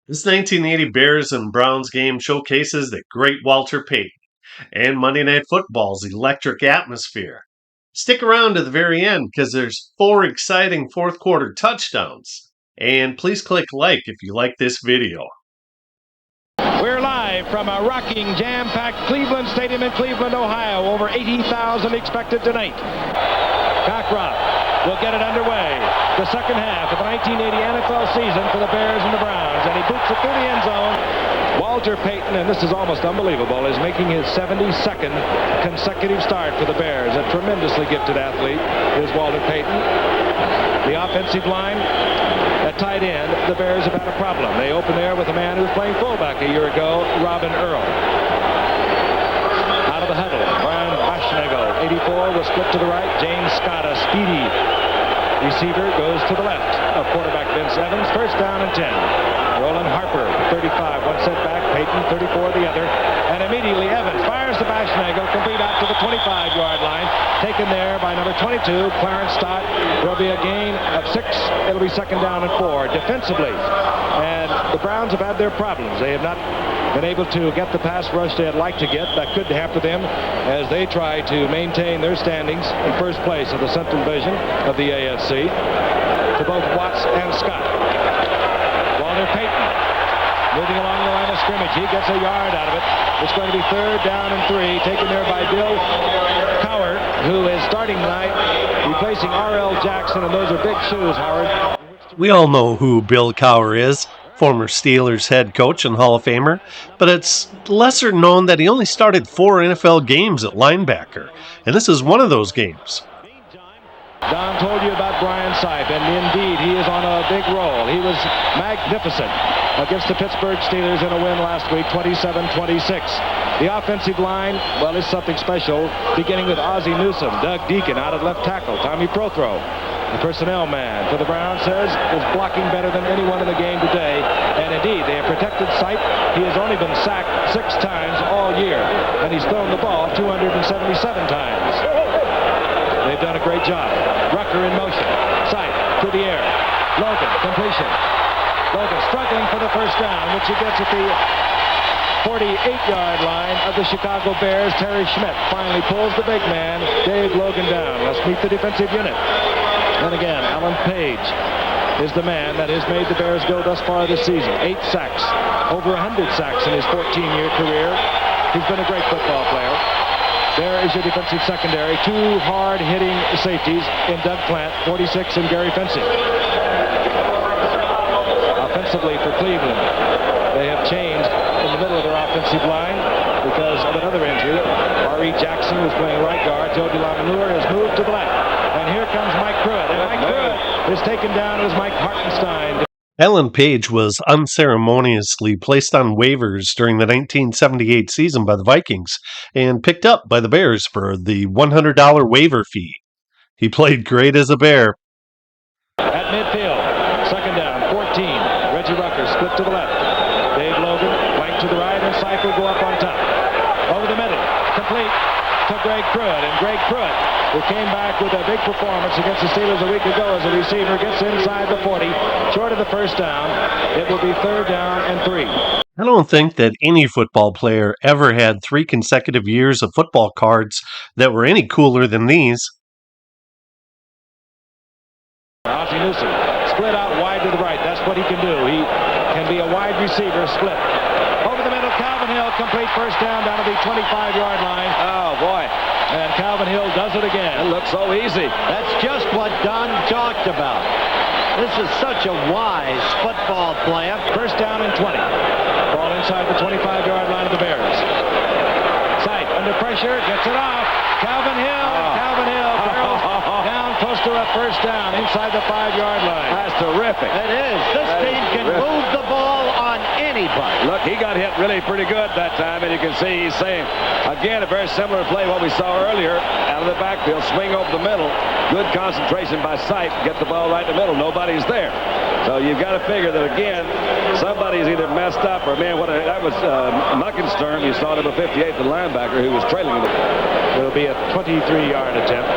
This 1980 Bears and Browns game showcases the great Walter Payton and Monday Night Football's electric atmosphere. Stick around to the very end because there's four exciting fourth quarter touchdowns. And please click like if you like this video. We're live from a rocking, jam-packed Cleveland Stadium in Cleveland, Ohio. Over 80,000 expected tonight. Cockroft will get it underway. The second half of the 1980 NFL season for the Bears and the Browns. And he boots it through the end zone. Walter Payton, and this is almost unbelievable, is making his 72nd consecutive start for the Bears. A tremendously gifted athlete is Walter Payton. The offensive line, at tight end, the Bears have had a problem. They open there with a man who was playing fullback a year ago, Robin Earl. Out of the huddle, Brian Bashnego, 84, was split to the right. James Scott, a speedy receiver, goes to the left of quarterback Vince Evans. First down and 10. Roland Harper, 35, one setback. Payton, 34, the other. And immediately Evans fires to Bashnego, complete out to the 25-yard line. Taken there by number 22, Clarence Stott. There'll be a gain of 6. It'll be second down and 4 defensively. And the Browns have had their problems. They have not been able to get the pass rush they'd like to get. That could hamper them as they try to maintain their standings in first place of the Central Division of the AFC. To both Watts and Scott. Walter Payton moving along the line of scrimmage. He gets a yard out of it. It's going to be third down and 3. Taken there by Bill Cowher, who is starting tonight, replacing R.L. Jackson, and those are big shoes, Howard. We all know who Bill Cowher is, former Steelers head coach and Hall of Famer, but it's lesser known that he only started 4 NFL games at linebacker, and this is one of those games. Don told you about Brian Sipe, and indeed, he is on a big roll. He was magnificent against the Pittsburgh Steelers in a win last week, 27-26. The offensive line, well, is something special, beginning with Ozzie Newsome. Doug Deacon out at left tackle. Tommy Prothro, the personnel man for the Browns, says is blocking better than anyone in the game today. And indeed, they have protected Sipe. He has only been sacked 6 times all year, and he's thrown the ball 277 times. They've done a great job. Rucker in motion. Sipe to the air. Logan, completion. Logan struggling for the first down, which he gets at the 48-yard line of the Chicago Bears. Terry Schmidt finally pulls the big man, Dave Logan, down. Let's meet the defensive unit. And again, Alan Page is the man that has made the Bears go thus far this season. 8 sacks, over 100 sacks in his 14-year career. He's been a great football player. There is your defensive secondary. 2 hard-hitting safeties in Doug Plant, 46, and Gary Fencing. Offensively for Cleveland, they have changed in the middle of their offensive line because of another injury. R.E. Jackson was playing right guard. Joe DeLamanure has moved to the left. And here comes Mike Pruitt. And Mike Pruitt is taken down as Mike Hartenstein. Alan Page was unceremoniously placed on waivers during the 1978 season by the Vikings and picked up by the Bears for the $100 waiver fee. He played great as a Bear. At midfield, second down, 14. Reggie Rucker split to the left. Dave Logan flanked to the right, and Sipe will go up on top. Over the middle, complete to Greg Pruitt. And Greg Pruitt, who came back with a big performance against the Steelers a week ago as a receiver, gets inside the 40, short of the first down. It will be third down and 3. I don't think that any football player ever had 3 consecutive years of football cards that were any cooler than these. Ozzie Newsome split out wide to the right. That's what he can do. He can be a wide receiver, split. Over the middle, Calvin Hill, complete first down to the 25-yard line. Oh, boy. And Calvin Hill does it again. It looks so easy. That's just what Don talked about. This is such a wise football player. First down and 20. Ball inside the 25-yard line of the Bears. Sipe under pressure, gets it off. Calvin Hill. Calvin Hill barrels down close to a first down inside the 5-yard line. That's terrific. It is. This team can move the ball on anybody. Look, he got hit really pretty good that time, and you can see he's saying, again, a very similar play what we saw earlier. Out of the backfield, swing over the middle. Good concentration by Sipe. Get the ball right in the middle. Nobody's there. So you've got to figure that, again, somebody's either messed up or, man, that was Muckenstern. You saw number 58, the linebacker, who was trailing him. It'll be a 23-yard attempt.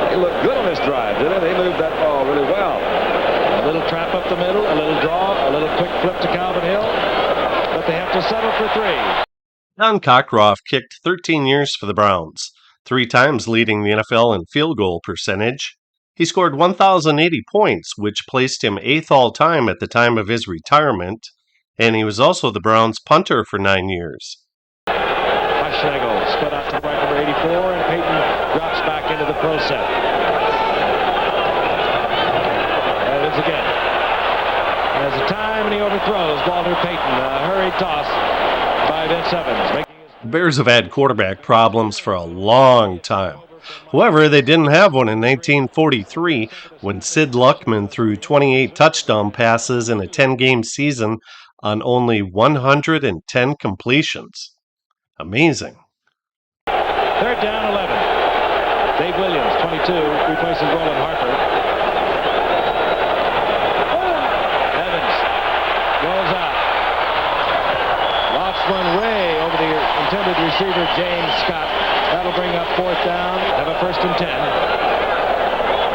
He looked good on this drive, didn't he? They moved that ball really well. A little trap up the middle, a little draw, a little quick flip to Calvin Hill, but they have to settle for 3. Don Cockcroft kicked 13 years for the Browns, 3 times leading the NFL in field goal percentage. He scored 1,080 points, which placed him 8th all-time at the time of his retirement, and he was also the Browns' punter for 9 years. Schlegel split out to right number 84, and Payton drops back into the pro set. Evans again. Has a time, and he overthrows Walter Payton. A hurried toss by Vince Evans. The Bears have had quarterback problems for a long time. However, they didn't have one in 1943 when Sid Luckman threw 28 touchdown passes in a 10-game season on only 110 completions. Amazing. 3rd down, 11. Dave Williams, 22, replaces Roland Harper. Evans goes out. Lofts one way over the intended receiver, James Scott. That'll bring up 4th down. Have a 1st and 10.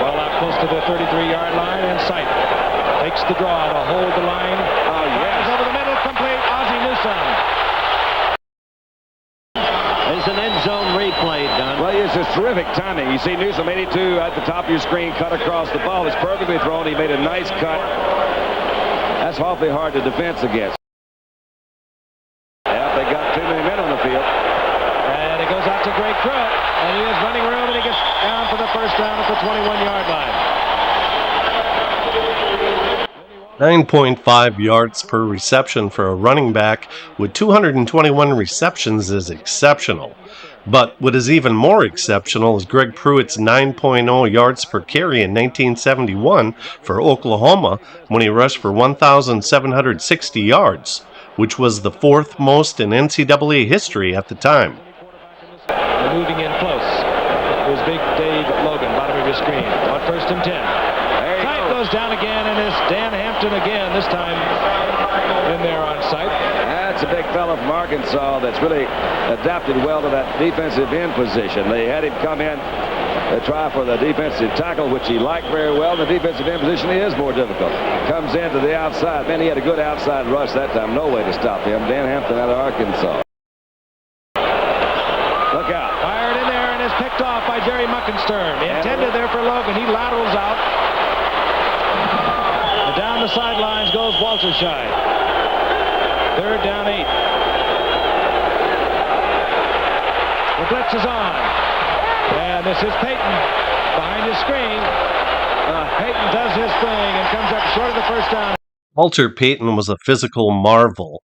Ball out close to the 33-yard line, and Sight takes the draw to hold the line. Oh, yes. Over the middle, complete. Ozzie Newsome. There's an end zone replay done. Well, it's just terrific timing. You see Newsome 82 at the top of your screen, cut across the ball. It's perfectly thrown. He made a nice cut. That's awfully hard to defense against. Yeah, they got too many men on the field. And it goes out to Greg Pruitt, and he has running room, and he gets down for the 1st down at the 21-yard line. 9.5 yards per reception for a running back with 221 receptions is exceptional. But what is even more exceptional is Greg Pruitt's 9.0 yards per carry in 1971 for Oklahoma when he rushed for 1,760 yards, which was the 4th most in NCAA history at the time. Moving in close. Here's Big Dave Logan, bottom of your screen, on 1st and 10. Sight goes down again, and it's Dan Hampton again, this time in there on Sight. That's a big fella from Arkansas that's really adapted well to that defensive end position. They had him come in to try for the defensive tackle, which he liked very well. The defensive end position is more difficult. Comes into the outside. Man, he had a good outside rush that time. No way to stop him. Dan Hampton out of Arkansas. Look out. Fired in there and is picked off by Jerry Muckenstern. Intended there for Logan. He laterals out. And down the sidelines goes Walter Scheid. 3rd down, 8. The blitz is on. And this is Payton behind his screen. Payton does his thing and comes up short of the 1st down. Walter Payton was a physical marvel.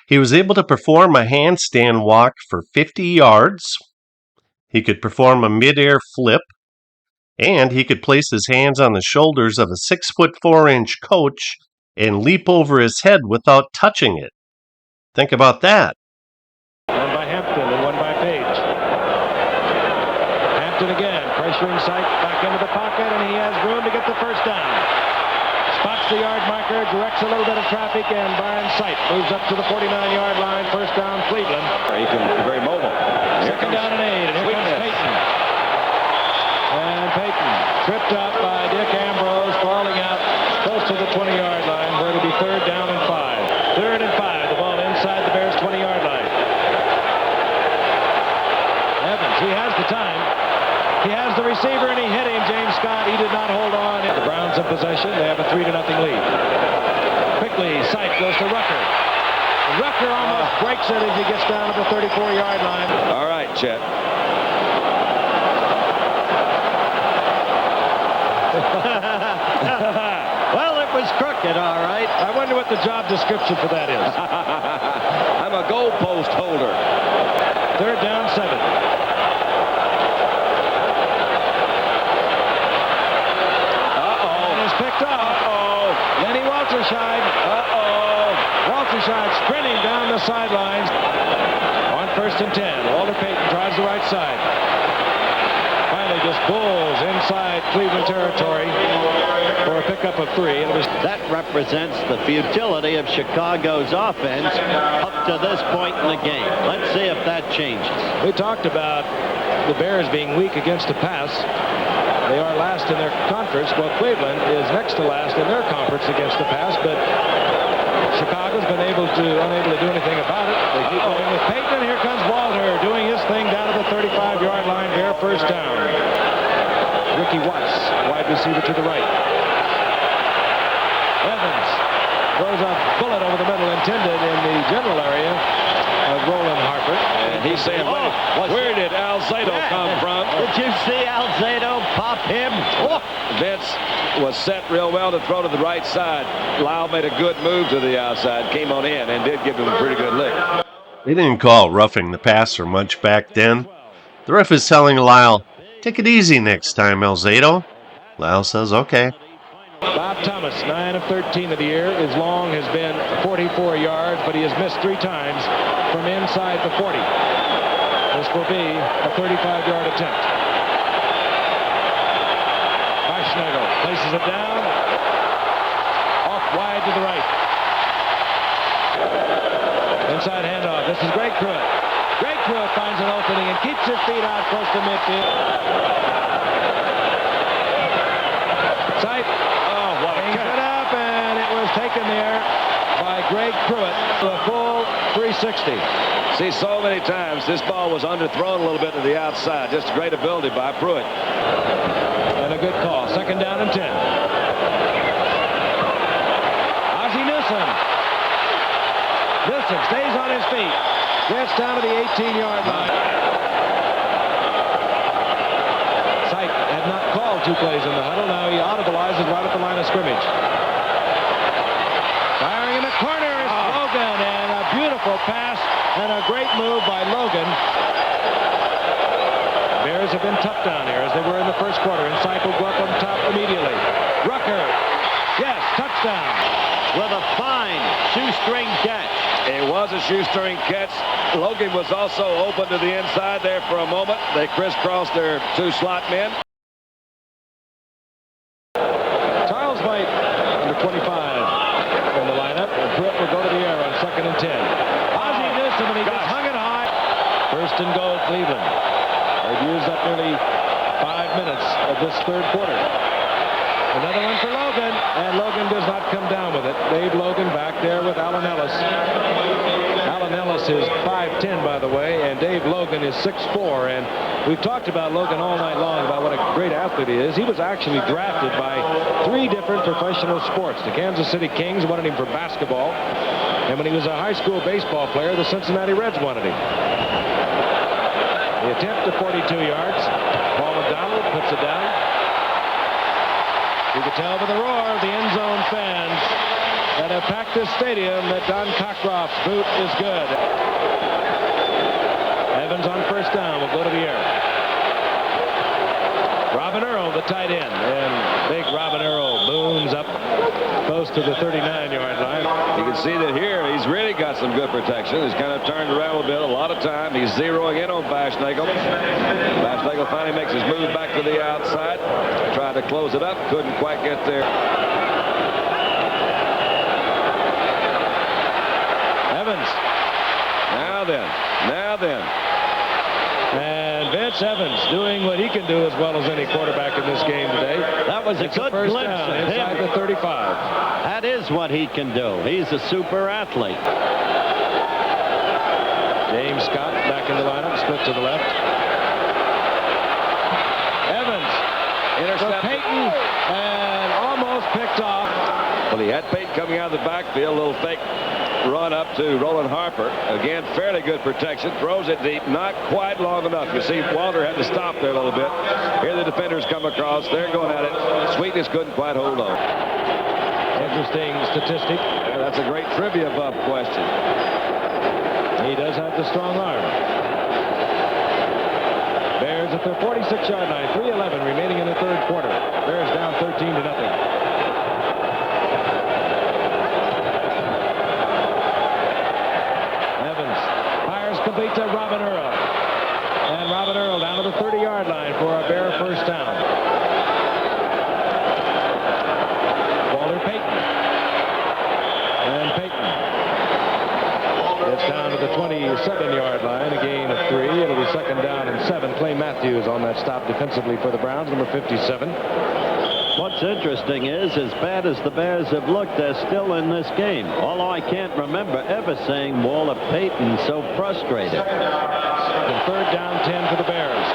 He was able to perform a handstand walk for 50 yards. He could perform a mid-air flip. And he could place his hands on the shoulders of a 6'4" coach and leap over his head without touching it. Think about that. One by Hampton and one by Page. Hampton again, pressuring Sight back into the pocket, and he has room to get the 1st down. Spots the yard marker, directs a little bit of traffic, and Byron Sight moves up to the 49-yard line. 1st down, Cleveland. He can be very mobile. 2nd down and 8, and here comes Payton. And Payton tripped up by Dick Ambrose, falling out close to the 20-yard line, where it'll be 3rd down and 5. 3rd and 5, the ball inside the Bears' 20-yard line. Evans, he has the time. He has the receiver, and he hit him. James Scott, he did not hold on. The Browns in possession. They have a 3-0 lead. Quickly, Sight goes to Rucker. Rucker almost breaks it as he gets down to the 34-yard line. All right, Chet. Well, it was crooked, all right. I wonder what the job description for that is. I'm a goalpost holder. 3rd down, 7. And is picked off. Lenny Walter Scheid. Walter Scheid sprinting down the sidelines. On 1st and 10. Walter Payton tries the right side. Finally just bulls inside Cleveland territory for a pickup of 3. That represents the futility of Chicago's offense up to this point in the game. Let's see if that changes. We talked about the Bears being weak against the pass. They are last in their conference. Well, Cleveland is next to last in their conference against the pass, but Chicago's been unable to do anything about it. They keep going with Payton. Here comes Walter doing his thing down to the 35-yard line. Their first down. Ricky Watts, wide receiver to the right. Evans throws a bullet over the middle, intended in the general area of Roland Harper. And he's saying, where did Alzado come from? Did you see Alzado pop him? Oh. Vince was set real well to throw to the right side. Lyle made a good move to the outside, came on in, and did give him a pretty good lick. They didn't call roughing the passer much back then. The ref is telling Lyle, take it easy next time, Alzado. Lyle says, okay. Bob Thomas, 9 of 13 of the year. His long has been 44 yards, but he has missed 3 times from inside the 40. This will be a 35-yard attempt. Schneigel places it down, off wide to the right. Inside handoff. This is Greg Pruitt. Greg Pruitt finds an opening and keeps his feet out close to midfield. Sight. Oh, what a catch. It up, and it was taken there by Greg Pruitt to a full 360. See, so many times this ball was underthrown a little bit to the outside. Just a great ability by Pruitt. And a good call. Second down and 10. Ozzie Newsome. Newsome stays on his feet. Gets down to the 18-yard line. Sight had not called 2 plays in the huddle. Now he audibilizes right at the line of scrimmage. Firing in the corner is Logan, and a beautiful pass and a great move by Logan. Bears have been tough down here as they were in the first quarter, and Seifel go up on top immediately. Rucker, yes, touchdown. With a fine shoestring catch. It was a shoestring catch. Logan was also open to the inside there for a moment. They crisscrossed their 2 slot men. Charles White, number 25, in the lineup, and Pruitt will go to the air on 2nd and 10. Ozzie Newsome, and he just hung it high. First and goal, Cleveland. They've used up nearly 5 minutes of this third quarter. Another one for Logan, and Logan does not come down with it. Dave Logan back there with Allen Ellis. Allen Ellis is 5'10", by the way, and Dave Logan is 6'4", and we've talked about Logan all night long about what a great athlete he is. He was actually drafted by 3 different professional sports. The Kansas City Kings wanted him for basketball, and when he was a high school baseball player, the Cincinnati Reds wanted him. The attempt to 42 yards. Paul McDonald puts it down. You can tell by the roar of the end zone fans that have packed this stadium that Don Cockcroft's boot is good. Evans on first down will go to the air. Robin Earl, the tight end, and big Robin Earl booms up close to the 39-yard line. You can see that here he's really got some good protection. He's kind of turned around a little bit, a lot of time. He's zeroing in on Bashnagel. Bashnagel finally makes his move back to the outside. Tried to close it up, couldn't quite get there. Evans. Now then. And Vince Evans doing what he can do as well as any quarterback in this game today. That was a good first glimpse down of inside him. the 35. That is what he can do. He's a super athlete. James Scott back in the lineup, split to the left. Evans Intercepted. for Payton, and almost picked off. Well, he had Payton coming out of the backfield, a little fake run up to Roland Harper. Again, fairly good protection. Throws it deep, not quite long enough. You see, Walter had to stop there a little bit. Here the defenders come across. They're going at it. Sweetness couldn't quite hold on. Interesting statistic. Yeah, that's a great trivia buff question. He does have the strong arm. Bears at their 46-yard line. 3:11 remaining in the third quarter. Bears down 13-0. Complete to Robin Earl. And Robin Earl down to the 30-yard line for a Bear first down. Walter Payton. And Payton gets down to the 27-yard line, a gain of 3. It'll be second down and 7. Clay Matthews on that stop defensively for the Browns, number 57. What's interesting is, as bad as the Bears have looked, they're still in this game. Although I can't remember ever saying Walter Payton so frustrated. The third down 10 for the Bears.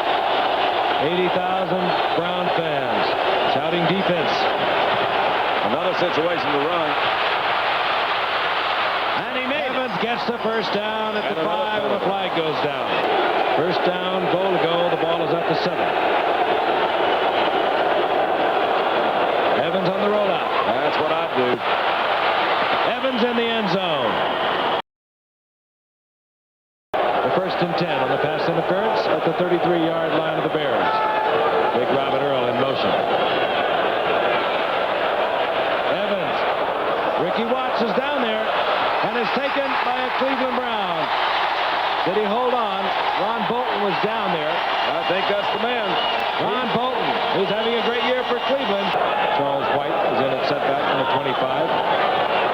80,000 Brown fans shouting defense. Another situation to run. And he made Evans gets the first down at the 5, and the flag goes down. First down, goal to go. The ball is at the 7. Evans on the rollout. That's what I'd do. Evans in the end zone. The first and 10 on the pass interference at the 33-yard line of the Bears. Big Robin Earl in motion. Evans. Ricky Watts is down there and is taken by a Cleveland Brown. Did he hold on? Ron Bolton was down there. I think that's the man. Ron Bolton, who's having a great year for Cleveland. Charles White is in at setback on the 25.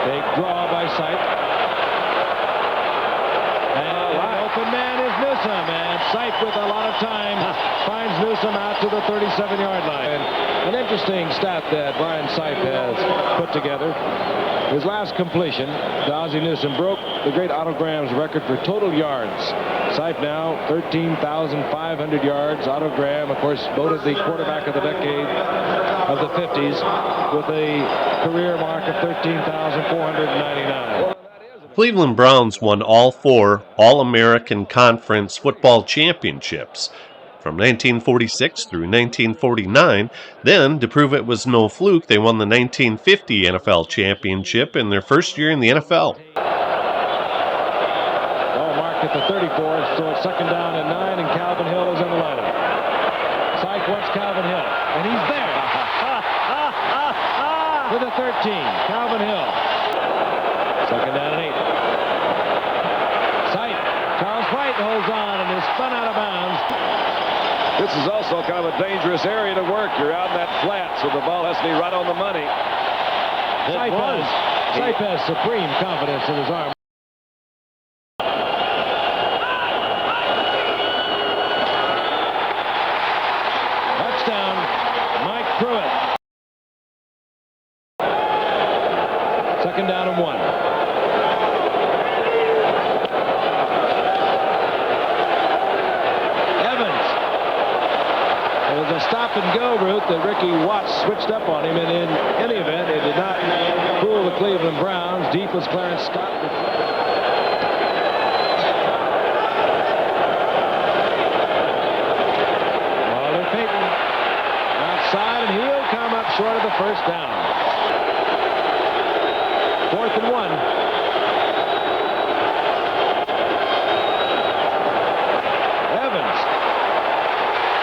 Big draw by Sipe. And the open man is Newsome, and Sipe with a lot of time finds Newsome out to the 37-yard line. And an interesting stat that Brian Sipe has put together. His last completion to Ozzie Newsome broke the great Otto Graham's record for total yards. Sipe now 13,500 yards. Otto Graham, of course, voted the quarterback of the decade of the 50s with a career mark of 13,499. Cleveland Browns won all 4 All-American Conference football championships from 1946 through 1949. Then, to prove it was no fluke, they won the 1950 NFL championship in their first year in the NFL. Ball marked at the 34, so it's second down and 9, and Calvin Hill is in the lineup. Sipe wants Calvin Hill, and he's there. To the 13, Calvin Hill. Second down and 8. Sipe. Charles White holds on and is spun out of bounds. This is also kind of a dangerous area to work. You're out in that flat, so the ball has to be right on the money. Sipe has supreme confidence in his arm. Touchdown, Mike Pruitt. Second down and 1. A stop-and-go route that Ricky Watts switched up on him, and in any event, it did not fool the Cleveland Browns. Deep was Clarence Scott. Walter Payton outside, and he'll come up short of the first down. 4th and 1.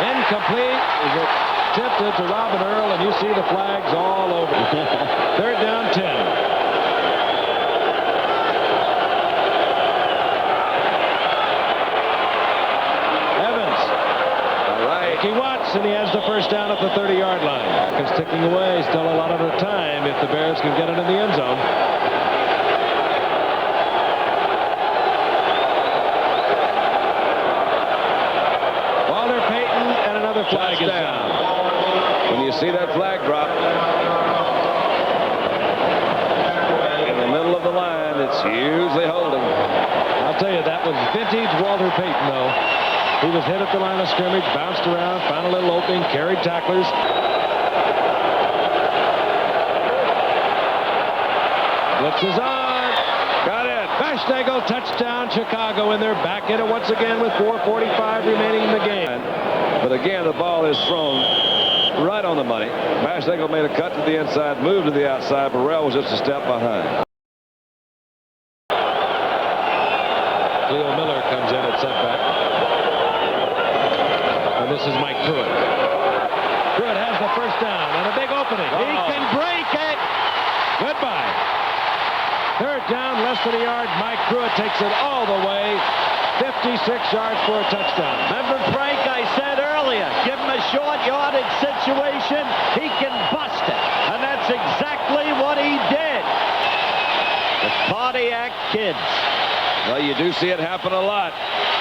Incomplete. Is it tipped to Robin Earl, and you see the flags all over. Third down 10. Evans. All right. Ricky Watts, and he has the first down at the 30-yard line. It's ticking away. Still a lot of the time if the Bears can get it in the end zone. Flag is down. When you see that flag drop in the middle of the line, it's usually holding. I'll tell you, that was vintage Walter Payton, though. He was hit at the line of scrimmage, bounced around, found a little opening, carried tacklers. Blitz is on. Got it. Bashnagel, touchdown, Chicago, and they're back in it once again with 4:45 remaining in the game. But again, the ball is thrown right on the money. Bashnagel made a cut to the inside, moved to the outside. Burrell was just a step behind. Cleo Miller comes in at setback. And this is Mike Pruitt. Pruitt has the first down and a big opening. He can break it. Goodbye. Third down, less than a yard. Mike Pruitt takes it all the way. 56 yards for a touchdown. Remember, Frank, I said earlier, give him a short yardage situation, he can bust it. And that's exactly what he did. The Pontiac kids. Well, you do see it happen a lot.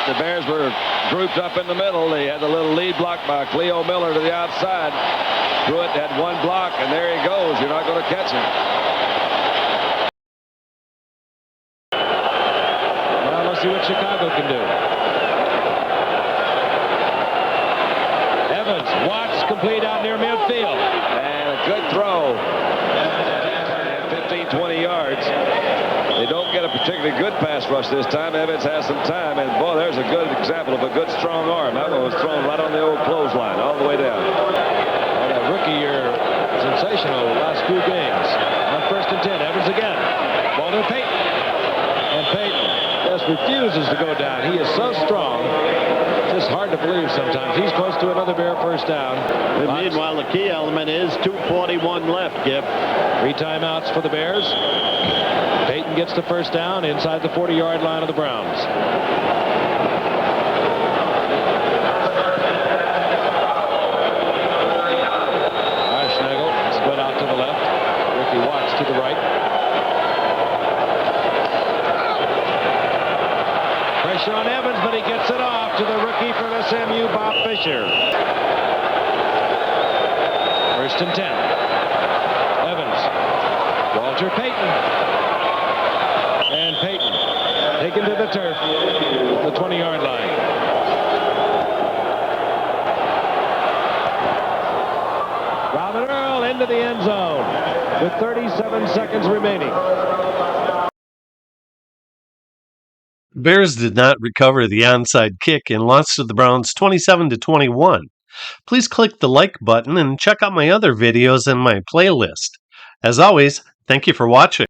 The Bears were grouped up in the middle. They had a little lead block by Cleo Miller to the outside. Pruitt had one block, and there he goes. You're not going to catch him. Well, let's see what Chicago can do. Evans, Watts complete out near midfield. And a good throw. 15, 20 yards. They don't get a particularly good pass rush this time. Evans has some time, and boy, there's a good example of a good strong arm. That one was thrown right on the old clothesline, all the way down. And a rookie year, sensational the last few games. On 1st and 10, Evans again. Walter Payton. And Payton just refuses to go down. He is so strong. Just hard to believe sometimes. He's close to another Bear first down. And meanwhile, the key element is 2:41 left, Gib. 3 timeouts for the Bears. Payton gets the first down inside the 40-yard line of the Browns. Archnagel split out to the left. Ricky Watts to the right. Pressure on Evans, but he gets it off to the rookie from SMU, Bob Fisher. 1st and 10. Evans. Walter Payton. And Payton taken to the turf at the 20-yard line. Robert Earl into the end zone with 37 seconds remaining. The Bears did not recover the onside kick and lost to the Browns 27-21. Please click the like button and check out my other videos in my playlist. As always, thank you for watching.